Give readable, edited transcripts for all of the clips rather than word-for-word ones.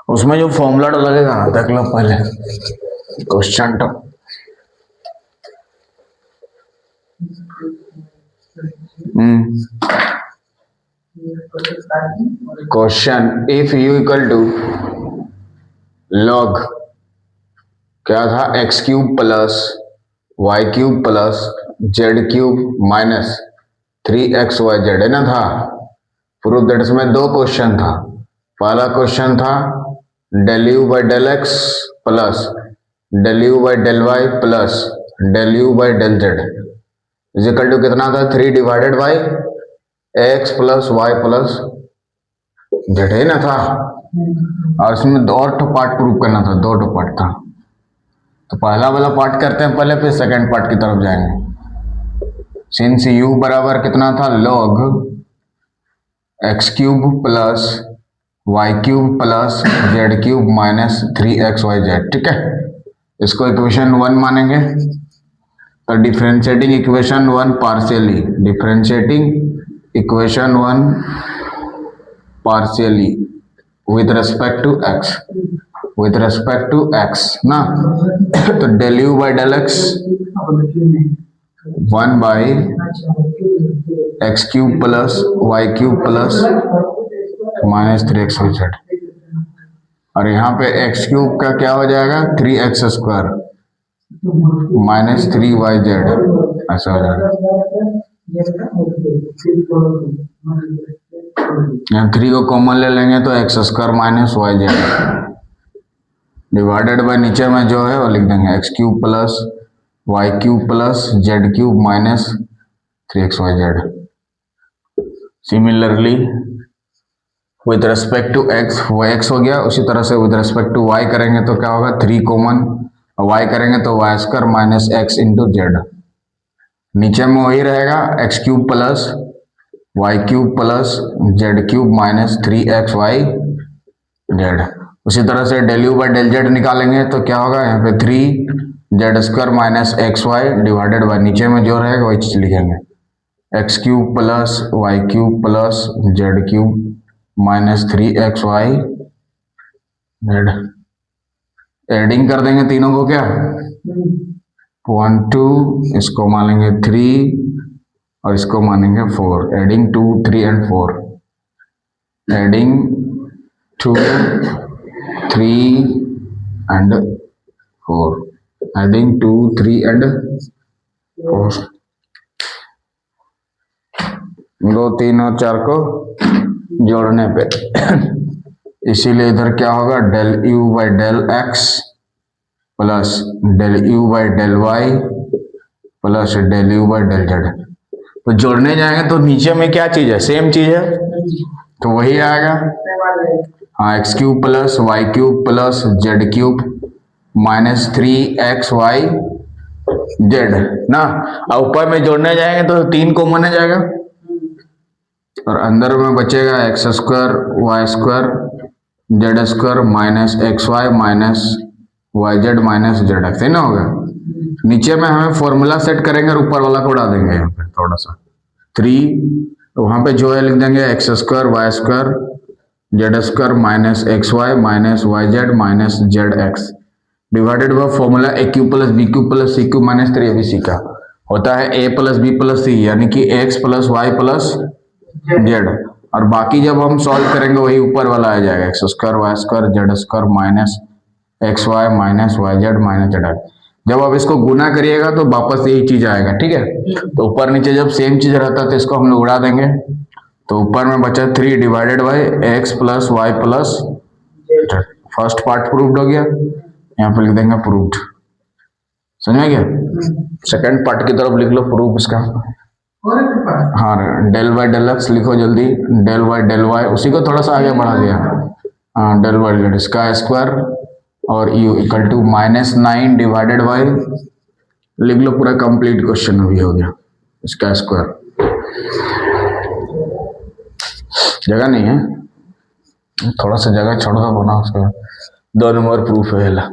उसमें जो फॉर्मूला लगेगा देख लो पहले क्वेश्चन तो question if u equal to log क्या था x cube plus y cube plus z cube minus 3xyz है ना था। प्रूफ दैट इसमें दो क्वेश्चन था। पहला क्वेश्चन था del u by del x plus del u by del y plus del u by del z is equal to कितना था 3 divided by x plus y plus z है ना था। और इसमें दो पार्ट प्रूव करना था, दो पार्ट था। तो पहला वाला पार्ट करते हैं पहले, फिर सेकंड पार्ट की तरफ जाएंगे। सिंस u बराबर कितना था log x cube plus y cube plus z cube minus 3xyz, ठीक है। इसको इक्वेशन 1 मानेंगे। तो differentiating equation 1 partially, differentiating equation 1 partially with respect to x, with respect to x ना। तो del u by del x 1 by x cube plus y cube plus minus 3xyz, और यहाँ पे एक्स क्यूब का क्या हो जाएगा 3x स्क्वायर माइनस 3yz, ऐसा हो जाएगा। यहाँ 3 को कॉमन ले लेंगे तो x square minus yz divided by नीचे में जो है वो लिख देंगे x cube plus y cube plus z cube minus 3xyz। Similarly with respect to x, वो एक्स हो गया, उसी तरह से विद रेस्पेक्ट टू वाई करेंगे तो क्या होगा 3 कॉमन, वाई करेंगे तो y square minus x into z. नीचे में वही रहेगा x cube plus y cube plus z cube minus 3xyz। उसी तरह से del u by del z निकालेंगे तो क्या होगा यहाँ पे 3z square minus xy divided by नीचे में जो रहेगा वही चीज लिखेंगे x cube plus y cube plus z cube minus 3xyz। Adding कर देंगे तीनों को, क्या 1 2, इसको मानेंगे 3 और इसको मानेंगे 4। Adding 2 3 and 4, adding 2 3 and 4, adding 2 3 and 4। दो 3 और 4 को जोड़ने पे इसीलिए इधर क्या होगा del u by del x plus del u by del y plus del u by del z. तो जोड़ने जाएंगे तो नीचे में क्या चीज है, सेम चीज है, तो वही आएगा। हाँ x cube plus y cube plus z cube minus 3xyz ना। और ऊपर में जोड़ने जाएंगे तो 3 कॉमन आ जाएगा और अंदर में बचेगा x square y square z square minus xy minus yz minus z x, है ना होगा। नीचे में हमें फॉर्मूला सेट करेंगे और ऊपर वाला को उड़ा देंगे यहाँ पे थोड़ा सा 3, वहां पे जो है लिख देंगे x square y square z square minus xy minus yz minus z x divided by formula a cube plus b cube plus c cube minus 3abc का होता है a plus b plus c, यानी कि x plus y plus z. और बाकी जब हम solve करेंगे वही ऊपर वाला आ जाएगा x square y square z square minus xy minus yz minus z. जब आप इसको गुना करिएगा तो वापस यही चीज आएगा, ठीक है। तो ऊपर नीचे जब सेम चीज रहता है तो इसको हम लोग उड़ा देंगे। तो ऊपर में बचा 3 divided by x plus y plus z. First part proved हो गया, यहाँ पे लिख देंगे प्रूव्ड, समझ गया। सेकंड पार्ट की तरफ लिख लो प्रूफ इसका। हाँ डेल वाई डेल एक्स लिखो जल्दी, डेल वाई डेल वाई, उसी को थोड़ा सा आगे बढ़ा दिया। हाँ डेल वाई डेल इसका स्क्वायर और u equal to -9 divided by, लिख लो पूरा कंप्लीट क्वेश्चन अभी हो गया। इसका स्क्वायर जगह नहीं है, थोड़ा सा जगह छोड़ दो बना उसका। 2 नंबर प्रूफ है।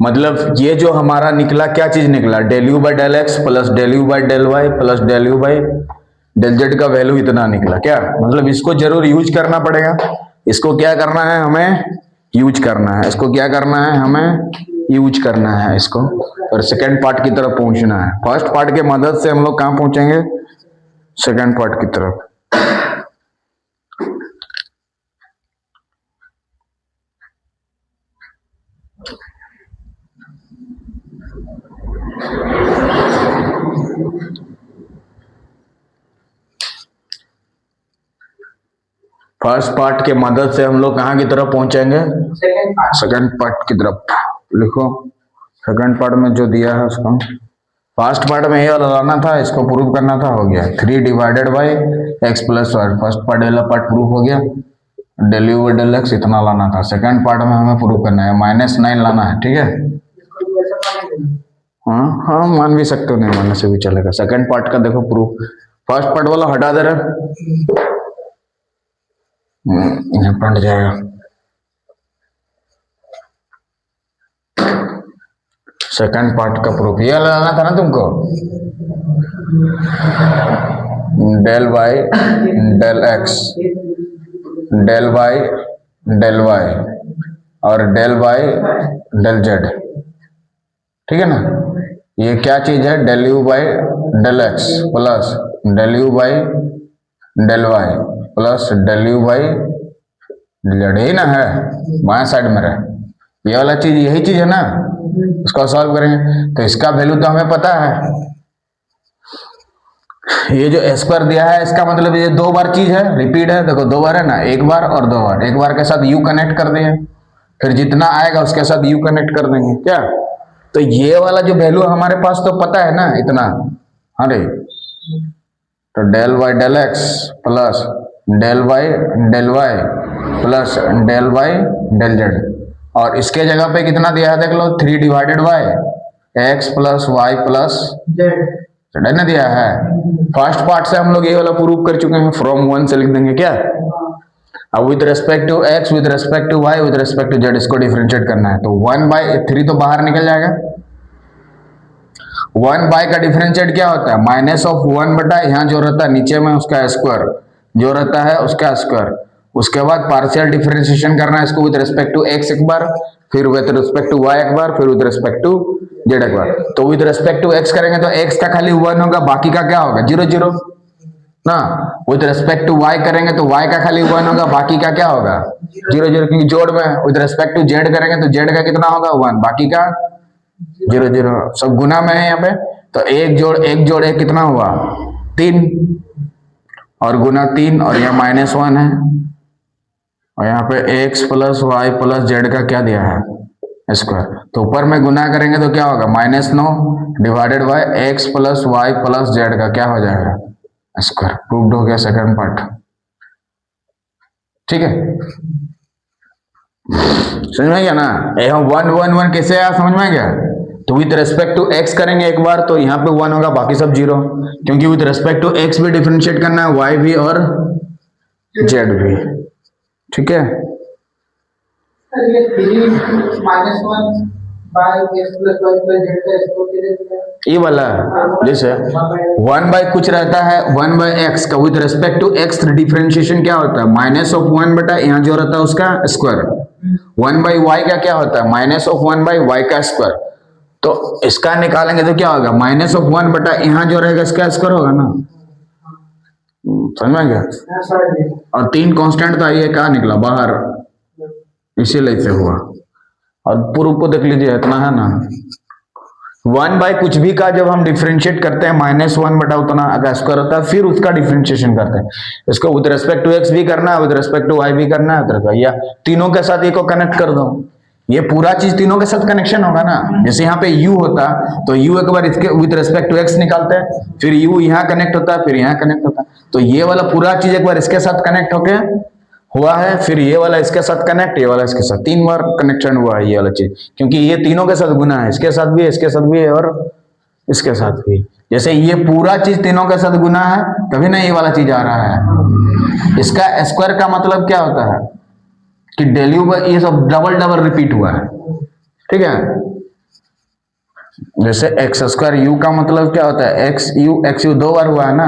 मतलब ये जो हमारा निकला क्या चीज निकला, del u by del x plus del u by del y plus del u by del z का वैल्यू इतना निकला। क्या मतलब इसको जरूर यूज करना पड़ेगा। इसको क्या करना है हमें, यूज करना है। इसको क्या करना है हमें, यूज करना है इसको, और सेकेंड पार्ट की तरफ पहुंचना है। फर्स्ट पार्ट के मदद से हम लोग कहां पहुंचेंगे, सेकेंड पार्ट की तरफ। फर्स्ट पार्ट के मदद से हम लोग कहां की तरफ पहुंचेंगे, सेकेंड पार्ट की तरफ। लिखो सेकेंड पार्ट में जो दिया है उसको, फर्स्ट पार्ट में ये वाला लाना था, इसको प्रूव करना था, हो गया 3 divided by x plus y. First part वाला पार्ट प्रूव हो गया, del u by del x इतना लाना था। सेकेंड पार्ट में हमें प्रूव करना है -9 लाना है। ठीक है, हाँ हाँ मान भी सकते हो, नहीं मानने से भी चलेगा। सेकेंड पार्ट का देखो प्रूफ, फर्स्ट पार्ट वाला हटा दे रहा, यहाँ पलट जाएगा। सेकंड पार्ट का प्रूफ ये लगाना था ना तुमको, del y del x, del y del y और डेल वाई डेल जेड। ठीक है ना, ये क्या चीज है, del u by del x plus del u by del y plus del u by del z, यही ना है, बाएं साइड में रहे ये वाला चीज, यही चीज है ना। इसको सॉल्व करेंगे तो इसका वैल्यू तो हमें पता है, ये जो स्क्वायर दिया है इसका मतलब ये 2 बार चीज है, रिपीट है। देखो 2 बार है ना, 1 बार और 2 बार। 1 बार के साथ यू कनेक्ट कर दिए, फिर जितना आएगा उसके साथ यू कनेक्ट कर देंगे। क्या, तो ये वाला जो वैल्यू हमारे पास तो पता है ना इतना। अरे तो del y del x plus del y del y plus del y del z, और इसके जगह पे कितना दिया है देख लो, 3 divided by x plus y plus z ने दिया है। फर्स्ट पार्ट से हम लोग ये वाला प्रूव कर चुके हैं, फ्रॉम 1 से लिख देंगे। क्या, अब with respect to x, with respect to y, with respect to z इसको डिफरेंशिएट करना है। तो 1/3 तो बाहर निकल जाएगा। 1 बाय का डिफरेंशिएट क्या होता है, -1 बटा यहाँ जो रहता है नीचे में उसका स्क्वायर, जो रहता है उसका स्क्वायर। उसके बाद पार्शियल डिफरेंशिएशन करना है इसको विद रिस्पेक्ट टू एक्स एक बार, फिर विद रिस्पेक्ट टू वाई एक बार, फिर विद रिस्पेक्ट टू जेड एक बार। तो विद रिस्पेक्ट टू एक्स करेंगे तो एक्स का खाली 1 होगा, बाकी का क्या होगा 0 0 ना। विद रिस्पेक्ट टू वाई करेंगे तो वाई का खाली 1 होगा, बाकी का क्या होगा 0 0, क्योंकि जोड़ में। विद रिस्पेक्ट टू जेड करेंगे तो जेड का कितना होगा 1, बाकी का 0 0, सब गुना में है यहाँ पे। तो 1 जोड़ 1 कितना हुआ 3, और गुना 3, और यहाँ -1 है, और यहाँ पे x plus y plus z का क्या दिया है स्क्वायर। तो ऊपर में गुना करेंगे तो क्या होगा -9 divided by x plus y plus z का क्या हो जाएगा स्क्वायर। प्रूव्ड हो गया सेकंड पार्ट। ठीक है, समझ में गया ना। यहाँ 1 1 1 कैसे आया समझ में गया। तो विद रेस्पेक्ट टू x करेंगे एक बार तो यहाँ पे 1 होगा, बाकी सब 0, क्योंकि विद रेस्पेक्ट टू x भी डिफरेंशिएट करना है, y भी और z भी। ठीक है, ये वाला जैसे 1 बाय कुछ रहता है 1 बाय एक्स का, with respect to x differentiation क्या होता है -1 बटा यहाँ जो रहता है उसका स्क्वायर। 1 बाय वाई का क्या होता है -1 बाय वाई का स्क्वायर। तो इसका निकालेंगे तो क्या होगा -1 बटा यहाँ जो रहेगा इसका स्क्वायर होगा ना। समझ में गया। और 3 कांस्टेंट था, ये क्या निकला बाहर, इसीलिए से हुआ। और पूर्व को देख लीजिए इतना है ना। 1 बाय कुछ भी का जब हम डिफरेंशिएट करते हैं -1 बटा उतना अगर स्क्वायर होता है, फिर उसका डिफरेंशिएशन करते हैं। इसको विद रेस्पेक्ट टू एक्स भी करना है, विद रेस्पेक्ट टू वाई भी करना है, या तीनों के साथ ये को कनेक्ट कर दो, ये पूरा चीज तीनों के साथ कनेक्शन होगा ना। जैसे यहाँ पे u होता तो u एक बार इसके विद रेस्पेक्ट टू x निकालते हैं, फिर u यहाँ कनेक्ट होता है, फिर यहाँ कनेक्ट होता है। तो ये वाला पूरा चीज एक बार इसके साथ कनेक्ट होके हुआ है, फिर ये वाला इसके साथ कनेक्ट, ये वाला इसके साथ, 3 बार कनेक्शन हुआ है ये वाला चीज, क्योंकि ये तीनों के साथ गुना है, इसके साथ भी, इसके साथ भी और इसके साथ भी। जैसे ये पूरा चीज तीनों के साथ गुना है तभी ना ये वाला चीज आ रहा है। इसका स्क्वायर का मतलब क्या होता है कि डेल यू ये सब डबल डबल रिपीट हुआ है। ठीक है, जैसे एक्स स्क्वायर यू का मतलब क्या होता है एक्स यू 2 बार हुआ है ना,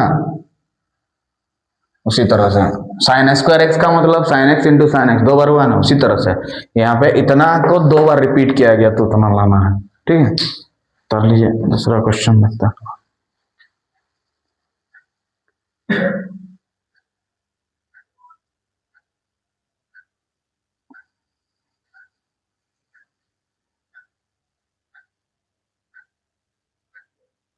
उसी तरह से साइन स्क्वायर एक्स का मतलब sine x into sine x, 2 बार हुआ ना, उसी तरह से यहाँ पे इतना को 2 बार रिपीट किया गया तो उतना लाना है। ठीक है, तो लीजिए दूसरा क्वेश्चन देखते हैं।